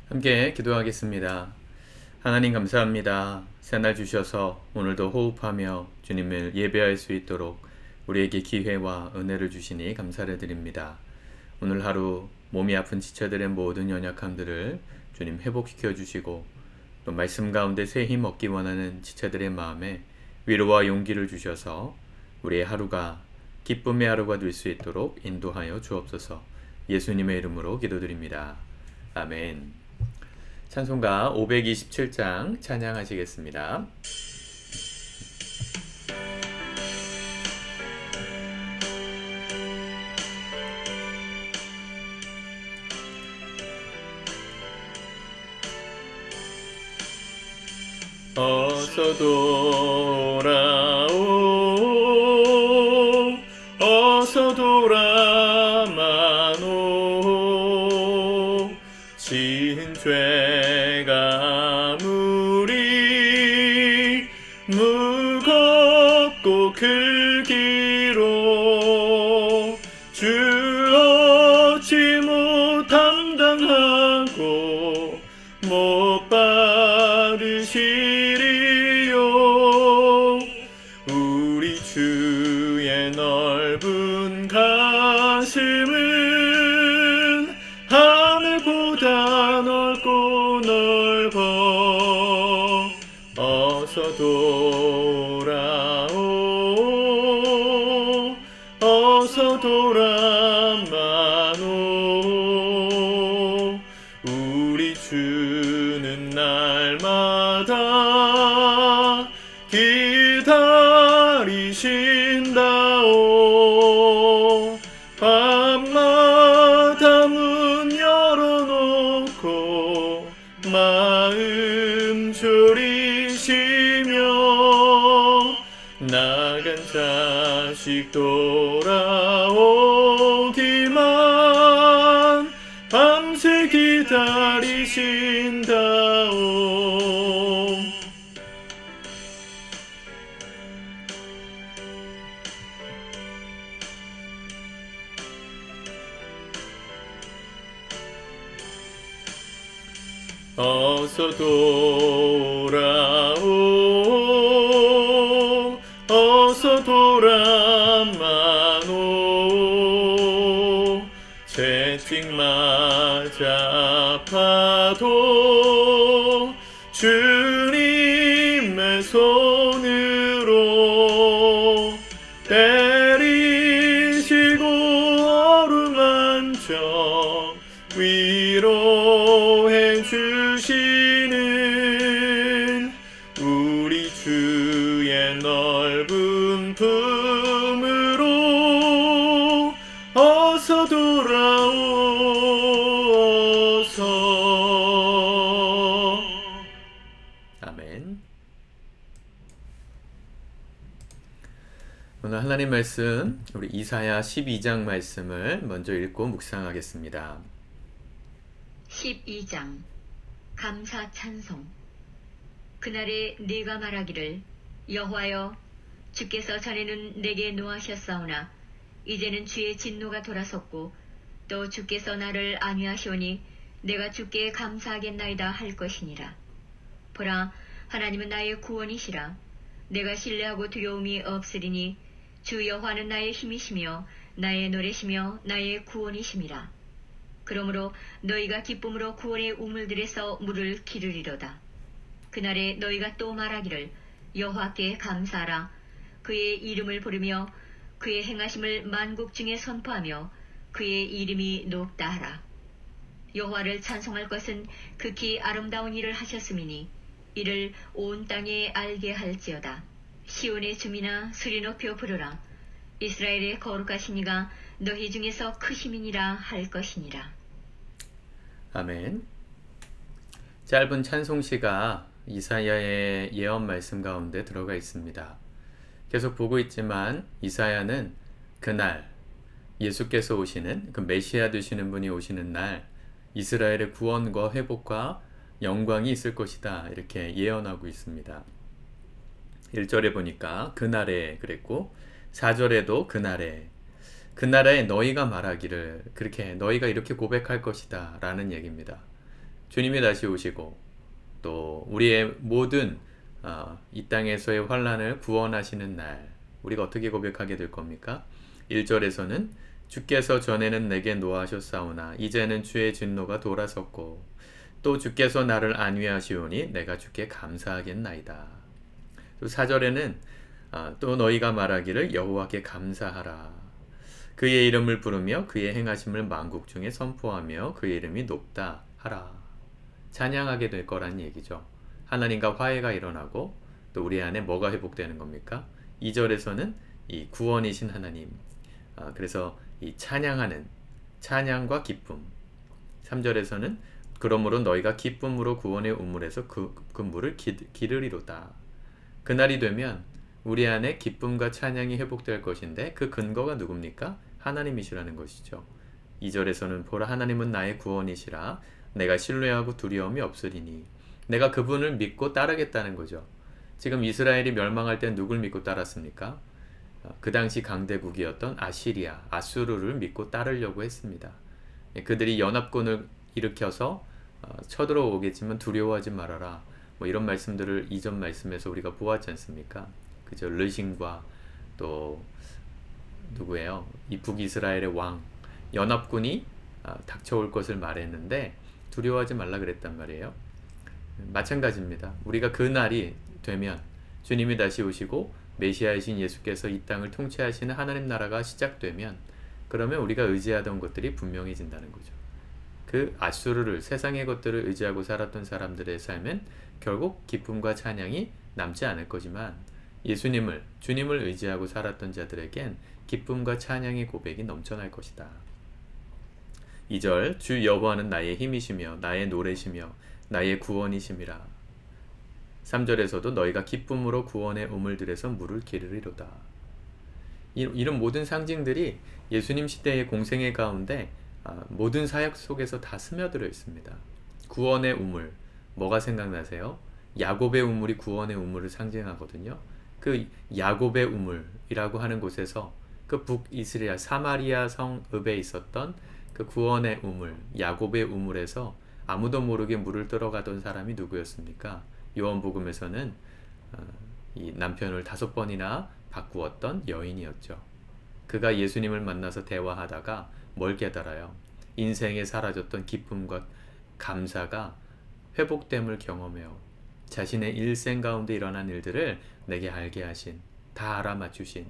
함께 기도하겠습니다. 하나님 감사합니다. 새날 주셔서 오늘도 호흡하며 주님을 예배할 수 있도록 우리에게 기회와 은혜를 주시니 감사를 드립니다. 오늘 하루 몸이 아픈 지체들의 모든 연약함들을 주님 회복시켜 주시고 또 말씀 가운데 새 힘 얻기 원하는 지체들의 마음에 위로와 용기를 주셔서 우리의 하루가 기쁨의 하루가 될 수 있도록 인도하여 주옵소서. 예수님의 이름으로 기도드립니다. 아멘. 찬송가 527장 찬양하시겠습니다. 어서 돌아오 어서 돌아마노 진 죄가 아무리 무겁고 크기로 주 얻지 못함당하고 못 받으시리요 우리 주의 넓은 가슴은 하늘보다 넓고 넓어 어서 돌아오 어서 돌아마노 우리 주는 날마다 기다리신다오 밤마다 문 열어놓고 마음 졸이시며 나간 자식 돌아오기만 밤새 기다리신다오 어서 돌아오 어서 돌아마노 채찍 맞아 아파도 주님의 손으로 때리시고 어루만져 위로해 주시는 우리 주의 넓은 품으로 어서 돌아오소서. 아멘. 오늘 하나님 말씀 우리 이사야 12장 말씀을 먼저 읽고 묵상하겠습니다. 12장 감사 찬송. 그날에 네가 말하기를 여호와여 주께서 전에는 내게 노하셨사오나 이제는 주의 진노가 돌아섰고 또 주께서 나를 안위하시오니 내가 주께 감사하겠나이다 할 것이니라. 보라 하나님은 나의 구원이시라. 내가 신뢰하고 두려움이 없으리니 주 여호와는 나의 힘이시며 나의 노래시며 나의 구원이심이라. 그러므로 너희가 기쁨으로 구원의 우물들에서 물을 기르리로다. 그날에 너희가 또 말하기를 여호와께 감사하라. 그의 이름을 부르며 그의 행하심을 만국 중에 선포하며 그의 이름이 높다 하라. 여호와를 찬송할 것은 극히 아름다운 일을 하셨음이니 이를 온 땅에 알게 할지어다. 시온의 주민아 소리 높여 부르라. 이스라엘의 거룩하신 이가 너희 중에서 크심이니라 할 것이니라. 아멘. 짧은 찬송시가 이사야의 예언 말씀 가운데 들어가 있습니다. 계속 보고 있지만 이사야는 그날 예수께서 오시는 그 메시아 되시는 분이 오시는 날 이스라엘의 구원과 회복과 영광이 있을 것이다 이렇게 예언하고 있습니다. 1절에 보니까 그날에 그랬고 4절에도 그날에 너희가 말하기를 그렇게 너희가 이렇게 고백할 것이다 라는 얘기입니다. 주님이 다시 오시고 또 우리의 모든 이 땅에서의 환난을 구원하시는 날 우리가 어떻게 고백하게 될 겁니까? 1절에서는 주께서 전에는 내게 노하셨사오나 이제는 주의 진노가 돌아섰고 또 주께서 나를 안위하시오니 내가 주께 감사하겠나이다. 또 4절에는 또 너희가 말하기를 여호와께 감사하라. 그의 이름을 부르며 그의 행하심을 만국 중에 선포하며 그의 이름이 높다 하라. 찬양하게 될 거란 얘기죠. 하나님과 화해가 일어나고 또 우리 안에 뭐가 회복되는 겁니까? 2절에서는 이 구원이신 하나님, 그래서 이 찬양하는 찬양과 기쁨. 3절에서는 그러므로 너희가 기쁨으로 구원의 우물에서 그 물을 기르리로다. 그날이 되면 우리 안에 기쁨과 찬양이 회복될 것인데 그 근거가 누굽니까? 하나님이시라는 것이죠. 2절에서는 보라 하나님은 나의 구원이시라 내가 신뢰하고 두려움이 없으리니 내가 그분을 믿고 따르겠다는 거죠. 지금 이스라엘이 멸망할 때 누굴 믿고 따랐습니까? 그 당시 강대국이었던 아시리아, 아수르를 믿고 따르려고 했습니다. 그들이 연합군을 일으켜서 쳐들어오겠지만 두려워하지 말아라. 뭐 이런 말씀들을 이전 말씀에서 우리가 보았지 않습니까? 그죠? 르신과 또 누구예요? 이 북이스라엘의 왕 연합군이 닥쳐올 것을 말했는데 두려워하지 말라 그랬단 말이에요. 마찬가지입니다. 우리가 그 날이 되면 주님이 다시 오시고 메시아이신 예수께서 이 땅을 통치하시는 하나님 나라가 시작되면 그러면 우리가 의지하던 것들이 분명해진다는 거죠. 그 아수르를 세상의 것들을 의지하고 살았던 사람들의 삶은 결국 기쁨과 찬양이 남지 않을 거지만 주님을 의지하고 살았던 자들에겐 기쁨과 찬양의 고백이 넘쳐날 것이다. 2절 주 여호와는 나의 힘이시며 나의 노래시며 나의 구원이심이라. 3절에서도 너희가 기쁨으로 구원의 우물들에서 물을 기르리로다. 이런 모든 상징들이 예수님 시대의 공생애 가운데 모든 사역 속에서 다 스며들어 있습니다. 구원의 우물, 뭐가 생각나세요? 야곱의 우물이 구원의 우물을 상징하거든요. 그 야곱의 우물이라고 하는 곳에서 그 북이스라엘 사마리아 성읍에 있었던 그 구원의 우물, 야곱의 우물에서 아무도 모르게 물을 들어가던 사람이 누구였습니까? 요한복음에서는 이 남편을 5번이나 바꾸었던 여인이었죠. 그가 예수님을 만나서 대화하다가 뭘 깨달아요? 인생에 사라졌던 기쁨과 감사가 회복됨을 경험해요. 자신의 일생 가운데 일어난 일들을 내게 알게 하신, 다 알아맞추신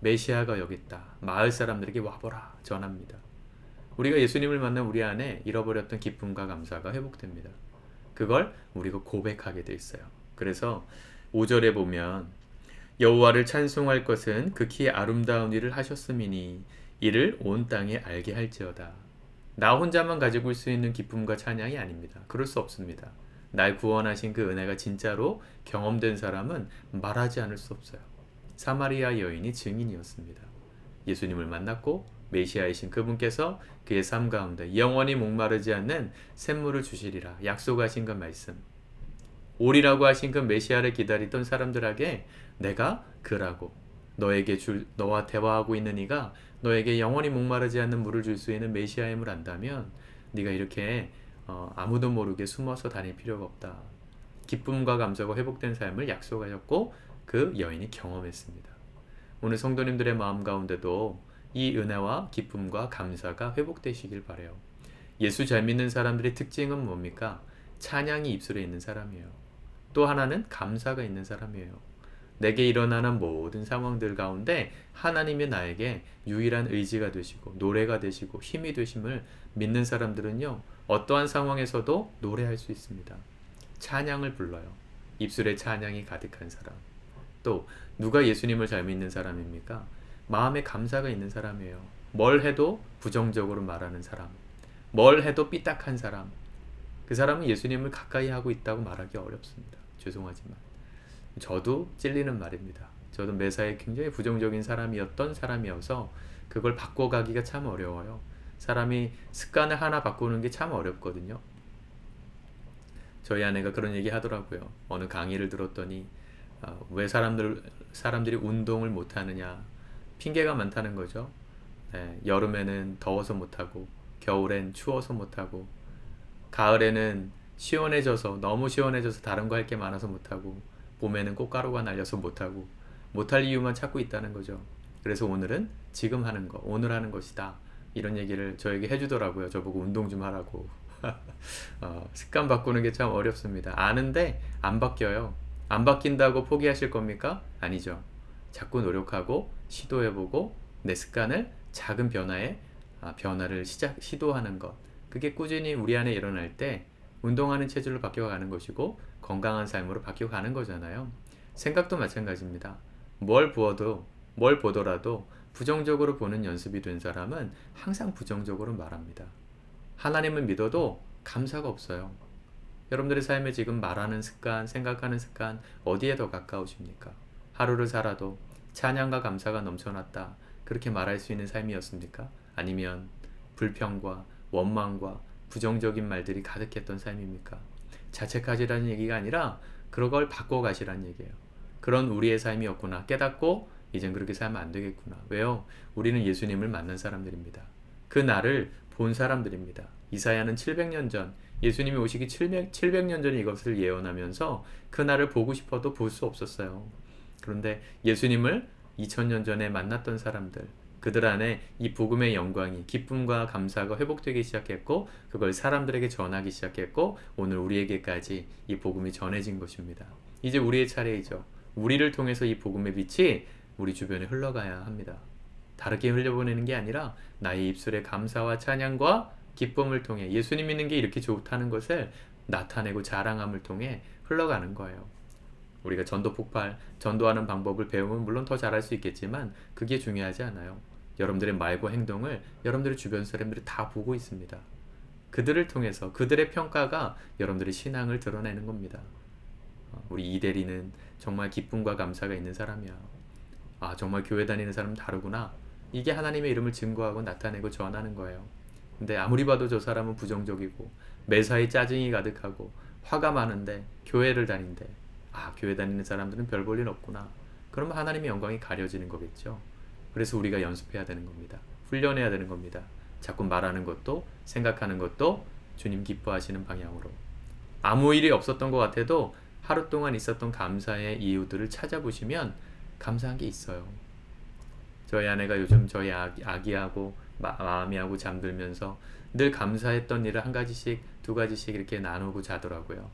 메시아가 여기 있다. 마을 사람들에게 와보라 전합니다. 우리가 예수님을 만난 우리 안에 잃어버렸던 기쁨과 감사가 회복됩니다. 그걸 우리가 고백하게 돼 있어요. 그래서 5절에 보면 여호와를 찬송할 것은 극히 아름다운 일을 하셨음이니 이를 온 땅에 알게 할지어다. 나 혼자만 가지고 올 수 있는 기쁨과 찬양이 아닙니다. 그럴 수 없습니다. 날 구원하신 그 은혜가 진짜로 경험된 사람은 말하지 않을 수 없어요. 사마리아 여인이 증인이었습니다. 예수님을 만났고 메시아이신 그분께서 그의 삶 가운데 영원히 목마르지 않는 샘물을 주시리라 약속하신 그 말씀, 오리라고 하신 그 메시아를 기다리던 사람들에게 내가 그라고 너와 대화하고 있는 이가 너에게 영원히 목마르지 않는 물을 줄 수 있는 메시아임을 안다면 네가 이렇게 아무도 모르게 숨어서 다닐 필요가 없다. 기쁨과 감사가 회복된 삶을 약속하셨고 그 여인이 경험했습니다. 오늘 성도님들의 마음 가운데도 이 은혜와 기쁨과 감사가 회복되시길 바라요. 예수 잘 믿는 사람들의 특징은 뭡니까? 찬양이 입술에 있는 사람이에요. 또 하나는 감사가 있는 사람이에요. 내게 일어나는 모든 상황들 가운데 하나님이 나에게 유일한 의지가 되시고 노래가 되시고 힘이 되심을 믿는 사람들은요, 어떠한 상황에서도 노래할 수 있습니다. 찬양을 불러요. 입술에 찬양이 가득한 사람. 또 누가 예수님을 잘 믿는 사람입니까? 마음에 감사가 있는 사람이에요. 뭘 해도 부정적으로 말하는 사람, 뭘 해도 삐딱한 사람, 그 사람은 예수님을 가까이 하고 있다고 말하기 어렵습니다. 죄송하지만 저도 찔리는 말입니다. 저도 매사에 굉장히 부정적인 사람이었던 사람이어서 그걸 바꿔가기가 참 어려워요. 사람이 습관을 하나 바꾸는 게 참 어렵거든요. 저희 아내가 그런 얘기 하더라고요. 어느 강의를 들었더니 왜 사람들이 운동을 못하느냐, 핑계가 많다는 거죠. 네, 여름에는 더워서 못하고, 겨울엔 추워서 못하고, 가을에는 시원해져서 너무 시원해져서 다른 거 할 게 많아서 못하고 봄에는 꽃가루가 날려서 못하고 못할 이유만 찾고 있다는 거죠. 그래서 오늘은 지금 하는 거, 오늘 하는 것이다. 이런 얘기를 저에게 해주더라고요. 저보고 운동 좀 하라고. 습관 바꾸는 게 참 어렵습니다. 아는데 안 바뀌어요. 안 바뀐다고 포기하실 겁니까? 아니죠. 자꾸 노력하고 시도해보고 내 습관을 작은 변화를 시도하는 것. 그게 꾸준히 우리 안에 일어날 때 운동하는 체질로 바뀌어가는 것이고 건강한 삶으로 바뀌어가는 거잖아요. 생각도 마찬가지입니다. 뭘 보더라도 부정적으로 보는 연습이 된 사람은 항상 부정적으로 말합니다. 하나님을 믿어도 감사가 없어요. 여러분들의 삶에 지금 말하는 습관, 생각하는 습관 어디에 더 가까우십니까? 하루를 살아도 찬양과 감사가 넘쳐났다. 그렇게 말할 수 있는 삶이었습니까? 아니면 불평과 원망과 부정적인 말들이 가득했던 삶입니까? 자책하시라는 얘기가 아니라 그런 걸 바꿔가시라는 얘기예요. 그런 우리의 삶이었구나 깨닫고 이젠 그렇게 살면 안 되겠구나. 왜요? 우리는 예수님을 만난 사람들입니다. 그 날을 본 사람들입니다. 이사야는 700년 전 예수님이 오시기 700년 전에 이것을 예언하면서 그 날을 보고 싶어도 볼 수 없었어요. 그런데 예수님을 2000년 전에 만났던 사람들, 그들 안에 이 복음의 영광이 기쁨과 감사가 회복되기 시작했고 그걸 사람들에게 전하기 시작했고 오늘 우리에게까지 이 복음이 전해진 것입니다. 이제 우리의 차례이죠. 우리를 통해서 이 복음의 빛이 우리 주변에 흘러가야 합니다. 다르게 흘려보내는 게 아니라 나의 입술의 감사와 찬양과 기쁨을 통해 예수님 믿는 게 이렇게 좋다는 것을 나타내고 자랑함을 통해 흘러가는 거예요. 우리가 전도 폭발, 전도하는 방법을 배우면 물론 더 잘할 수 있겠지만 그게 중요하지 않아요. 여러분들의 말과 행동을 여러분들의 주변 사람들이 다 보고 있습니다. 그들을 통해서 그들의 평가가 여러분들의 신앙을 드러내는 겁니다. 우리 이대리는 정말 기쁨과 감사가 있는 사람이야. 정말 교회 다니는 사람은 다르구나. 이게 하나님의 이름을 증거하고 나타내고 전하는 거예요. 근데 아무리 봐도 저 사람은 부정적이고 매사에 짜증이 가득하고 화가 많은데 교회를 다닌대. 교회 다니는 사람들은 별 볼 일 없구나. 그러면 하나님의 영광이 가려지는 거겠죠. 그래서 우리가 연습해야 되는 겁니다. 훈련해야 되는 겁니다. 자꾸 말하는 것도 생각하는 것도 주님 기뻐하시는 방향으로. 아무 일이 없었던 것 같아도 하루 동안 있었던 감사의 이유들을 찾아보시면 감사한 게 있어요. 저희 아내가 요즘 저희 아기하고 마음이하고 잠들면서 늘 감사했던 일을 한 가지씩 두 가지씩 이렇게 나누고 자더라고요.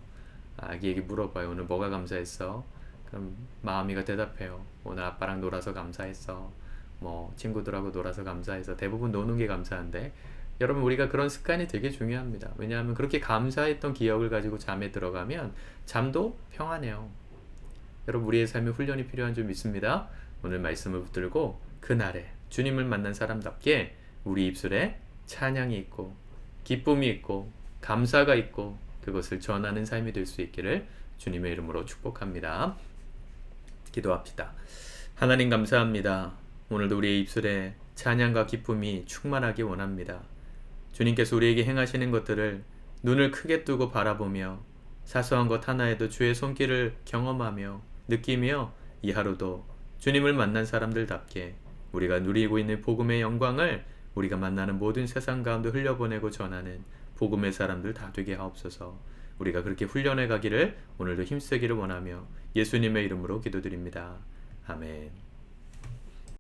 아기에게 물어봐요. 오늘 뭐가 감사했어? 그럼 마음이가 대답해요. 오늘 아빠랑 놀아서 감사했어. 친구들하고 놀아서 감사해서. 대부분 노는 게 감사한데 여러분 우리가 그런 습관이 되게 중요합니다. 왜냐하면 그렇게 감사했던 기억을 가지고 잠에 들어가면 잠도 평안해요. 여러분 우리의 삶에 훈련이 필요한 줄 믿습니다. 오늘 말씀을 붙들고 그날에 주님을 만난 사람답게 우리 입술에 찬양이 있고 기쁨이 있고 감사가 있고 그것을 전하는 삶이 될 수 있기를 주님의 이름으로 축복합니다. 기도합시다. 하나님 감사합니다. 오늘도 우리의 입술에 찬양과 기쁨이 충만하기 원합니다. 주님께서 우리에게 행하시는 것들을 눈을 크게 뜨고 바라보며 사소한 것 하나에도 주의 손길을 경험하며 느끼며 이 하루도 주님을 만난 사람들답게 우리가 누리고 있는 복음의 영광을 우리가 만나는 모든 세상 가운데 흘려보내고 전하는 복음의 사람들 다 되게 하옵소서. 우리가 그렇게 훈련해 가기를 오늘도 힘쓰기를 원하며 예수님의 이름으로 기도드립니다. 아멘.